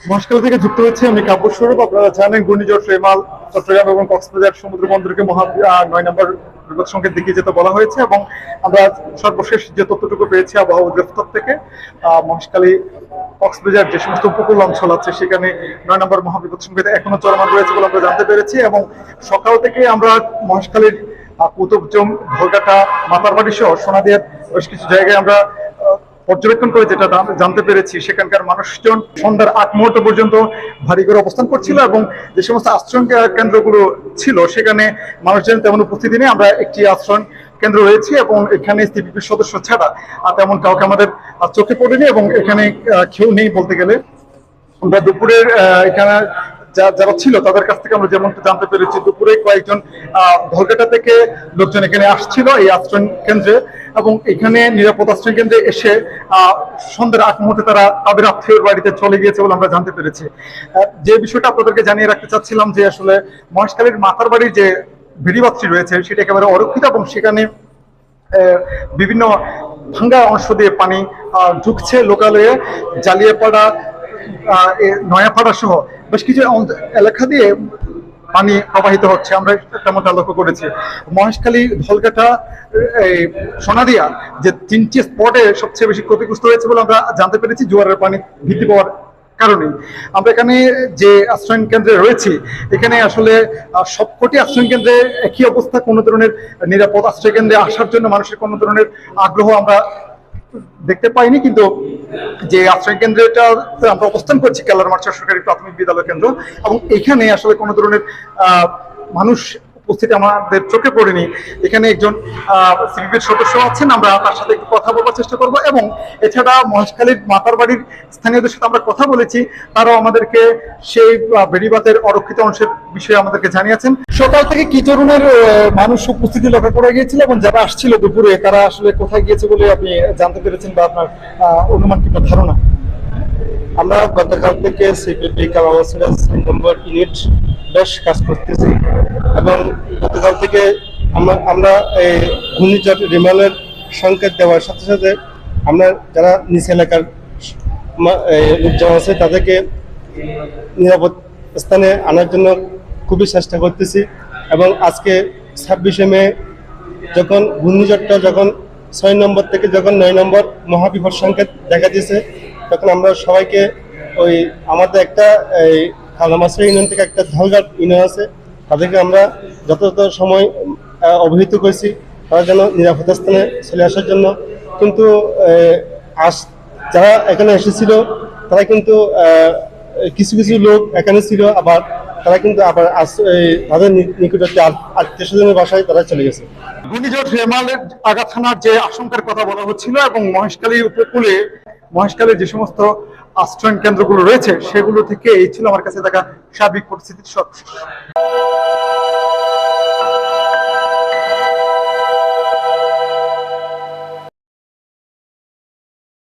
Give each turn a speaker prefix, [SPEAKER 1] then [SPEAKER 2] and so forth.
[SPEAKER 1] মহেশখালী থেকে যুক্ত হচ্ছে আমি কাব্যস্বরূপ। আপনারা জানেন ঘূর্ণিঝড় রেমাল চট্টগ্রাম এবং কক্সবাজার সমুদ্র বন্দরকে 9 নম্বর বিপদ সংকেত দিকে যেতে বলা হয়েছে, এবং আমরা সর্বশেষ যে তথ্যটুকু পেয়েছি আবহাওয়া অধিদপ্তর থেকে, মহেশখালী কক্সবাজার যে সমস্ত উপকূল অঞ্চল আছে সেখানে 9 নম্বর মহাবিপদ সংকেত এখনো চলমান রয়েছে বলে আমরা জানতে পেরেছি। এবং সকাল থেকে আমরা মহেশখালীর কুতুবজং, ধোরঘাটা, মাতারবাড়ি সহ সোনাদিয়ার বেশ কিছু জায়গায় আমরা পর্যবেক্ষণ করে যেটা জানতে পেরেছি, সেখানকার মানুষজন সন্ধ্যার 8 মুহূর্ত পর্যন্ত ভারী করে অবস্থান করছিল, এবং যে সমস্ত আশ্রয় কেন্দ্রগুলো ছিল সেখানে মানুষজন তেমন উপস্থিতি নেই। আমরা একটি আশ্রয় কেন্দ্র রয়েছে এবং এখানে সিপিপির সদস্য ছাড়া তেমন কাউকে আমাদের চোখে পড়েনি, এবং এখানে কেউ নেই বলতে গেলে। আমরা দুপুরের এখানে যারা ছিল তাদের কাছ থেকে আমরা যেমন জানতে পেরেছি, দুপুরে কয়েকজন ধলঘাটা থেকে লোকজন এখানে আসছিল এই আশ্রয় কেন্দ্রে, এবং এখানে নিরাপদ আশ্রয় কেন্দ্রে এসে সন্ধ্যার 8 মুহূর্তে তারা তাদের আত্মীয়র বাড়িতে চলে গিয়েছে বলে আমরা জানতে পেরেছি। যে বিষয়টা আপনাদেরকে জানিয়ে রাখতে চাচ্ছিলাম যে আসলে মহেশখালীর মাতার বাড়ির যে বেড়িবাঁধটি রয়েছে সেটা একেবারে অরক্ষিত, এবং সেখানে বিভিন্ন ভাঙ্গা অংশ দিয়ে পানি ঢুকছে। লোকালয়ে জালিয়াপাড়া, নয়াপাড়া সহ বেশ কিছু এলাকা দিয়ে পানি প্রবাহিত হচ্ছে, আমরা তেমনটা লক্ষ্য করেছি। মহেশখালী, ধলঘাটা, সোনাদিয়া যে 3টি স্পটে সবচেয়ে বেশি ক্ষতিগ্রস্ত হয়েছে বলে আমরা জানতে পেরেছি জোয়ারের পানি বৃদ্ধি পাওয়ার কারণে। আমরা এখানে যে আশ্রয় কেন্দ্রে রয়েছি এখানে আসলে সবকটি আশ্রয় কেন্দ্রে একই অবস্থা, কোনো ধরনের নিরাপদ আশ্রয় কেন্দ্রে আসার জন্য মানুষের কোনো ধরনের আগ্রহ আমরা দেখতে পাইনি। কিন্তু যে আশ্রয় কেন্দ্রটা আমরা অবস্থান করছি কেলারমার্চা সরকারি প্রাথমিক বিদ্যালয় কেন্দ্র, এবং এখানে আসলে কোনো ধরনের মানুষ উপস্থিতি আমাদের চোখে পড়েনি। এখানে একজন সিপিবির সদস্য আছেন, আমরা তার সাথে একটু কথা বলার চেষ্টা করব, এবং এছাড়া মহেশখালীর মাতার বাড়ির স্থানীয়দের সাথে আমরা কথা বলেছি, তারাও আমাদেরকে সেই বেড়িবাঁধের অরক্ষিত অংশের বিষয়ে আমাদেরকে জানিয়েছেন। সকাল থেকে কি ধরনের মানুষ উপস্থিতি লক্ষ্য করা গিয়েছিল, এবং যারা আসছিল দুপুরে তারা আসলে কোথায় গিয়েছে বলে আপনি জানতে পেরেছেন, বা আপনার অনুমান কিংবা ধারণা?
[SPEAKER 2] আমরা গতকাল থেকে সিপিপি কালামাসিরাজ নম্বর ইউনিট বেশ কাজ করতেছি, এবং গতকাল থেকে আমরা এই ঘূর্ণিঝড় রিমালের সংকেত দেওয়ার সাথে সাথে আমরা যারা নিচ এলাকার লোকজন আছে তাদেরকে নিরাপদ স্থানে আনার জন্য খুবই চেষ্টা করতেছি। এবং আজকে 26শে মে যখন ঘূর্ণিঝড়টা 6 নম্বর থেকে 9 নম্বর মহাবিপদ সংকেত দেখা দিয়েছে, তখন আমরা সবাইকে ওই আমাদের একটা এই কালামাসরা ইউনিয়ন থেকে একটা ধলঘাট ইউনিয়ন আছে, তাদেরকে আমরা যথাযথ সময় অবহিত করেছি তারা যেন নিরাপদ স্থানে চলে আসার জন্য। কিন্তু যারা এখানে এসেছিল তারা কিন্তু কিছু কিছু লোক এখানে ছিল, আবার তারা কিন্তু আবার তাদের নিকটবর্তী আত্মীয় স্বজনের বাসায় তারা চলে গেছে।
[SPEAKER 1] ঘূর্ণিঝড় রেমালের আঘাত হানার যে আশঙ্কার কথা বলা হচ্ছিল, এবং মহেশখালীর উপকূলে মহেশখালীর যে সমস্ত আশ্রয় কেন্দ্রগুলো রয়েছে সেগুলো থেকে এই ছিল আমার কাছে দেখা সার্বিক পরিস্থিতির সব।